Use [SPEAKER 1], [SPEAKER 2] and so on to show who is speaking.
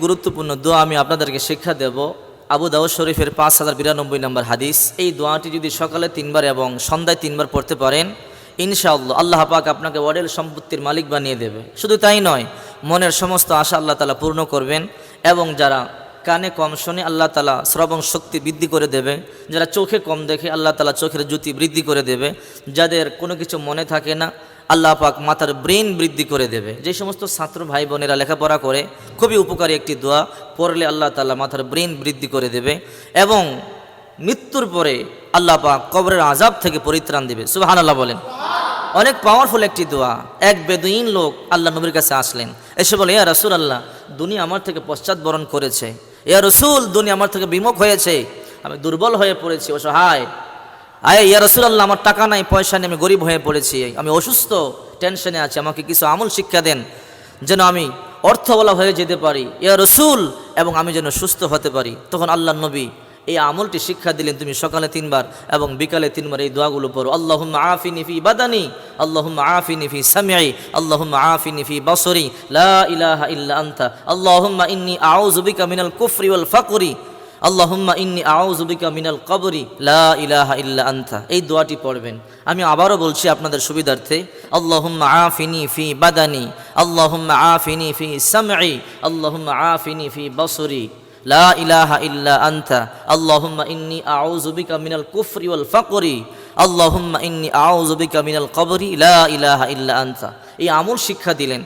[SPEAKER 1] গুরুত্বপূর্ণ দোয়া আমি আপনাদেরকে শিক্ষা দেব। আবু দাউদ শরীফের 5092 নম্বর হাদিস। এই দোয়াটি যদি সকালে 3 বার এবং সন্ধ্যায় 3 বার পড়তে পারেন, ইনশাআল্লাহ আল্লাহ পাক আপনাকে অঢেল সম্পত্তির মালিক বানিয়ে দেবে। শুধু তাই নয়, মনের সমস্ত আশা আল্লাহ তাআলা পূর্ণ করবেন। এবং যারা কানে কম শোনে, আল্লাহ তাআলা শ্রবণ শক্তি বৃদ্ধি করে দেবে। যারা চোখে কম দেখে, আল্লাহ তাআলা চোখের জ্যোতি বৃদ্ধি করে দেবে। যাদের কোনো কিছু মনে থাকে না, আল্লাহ পাক মাথার ব্রেন বৃদ্ধি করে দেবে। যে সমস্ত ছাত্র ভাই বোনেরা লেখাপড়া করে, খুবই উপকারী একটি দোয়া, পড়লে আল্লাহ তাআলা মাথার ব্রেন বৃদ্ধি করে দেবে। এবং মৃত্যুর পরে আল্লাহ পাক কবরের আযাব থেকে পরিত্রাণ দেবে। সুবহানাল্লাহ বলেন। অনেক পাওয়ারফুল একটি দোয়া। এক বেদুইন লোক আল্লাহ নবীর কাছে আসলেন, এসে বলে, ইয়া রাসূলুল্লাহ, দুনিয়া আমার থেকে পশ্চাৎবরণ করেছে। ইয়া রাসূল, দুনিয়া আমার থেকে বিমুখ হয়েছে, আমি দুর্বল হয়ে পড়েছি, অসহায়। ইয়া রাসূলুল্লাহ, আমার টাকা নাই, পয়সা নেই, আমি গরিব হয়ে পড়েছি, আমি অসুস্থ, টেনশনে আছি, আমাকে কিছু আমল শিক্ষা দেন যেন আমি অর্থওয়ালা হয়ে যেতে পারি, ইয়া রাসূল, এবং আমি যেন সুস্থ হতে পারি। তখন আল্লাহ নবী এই আমলটি শিক্ষা দিলেন, তুমি সকালে 3 বার এবং বিকালে 3 বার এই দোয়াগুলো পড়ো। আল্লাহুম্মা আফিনি ফি বাদানি, আল্লাহুম্মা আফিনি ফি সামঈ, আল্লাহুম্মা আফিনি ফি বাসরি, লা ইলাহা ইল্লা আনতা, আল্লাহুম্মা ইন্নী আউযু বিকা মিনাল কুফরি ওয়াল ফাকরি, আল্লাহুম্মা ইন্নী আউযু বিকা মিনাল কবরি, লা ইলাহা ইল্লা আনতা। এই দোয়াটি পড়বেন। আমি আবারও বলছি আপনাদের সুবিধার্থে, আল্লাহুম্মা আফিনি ফি বাদানি, আল্লাহুম্মা আফিনি ফি সামঈ, আল্লাহুম্মা আফিনি ফি বাসরি, লা ইলাহা ইল্লা আনতা, আল্লাহুম্মা ইন্নী আউযু বিকা মিনাল কুফরি ওয়াল ফাকরি, আল্লাহুম্মা ইন্নী আউযু বিকা মিনাল কবরি, লা ইলাহা ইল্লা আনতা। এই আমল শিক্ষা দিলেন।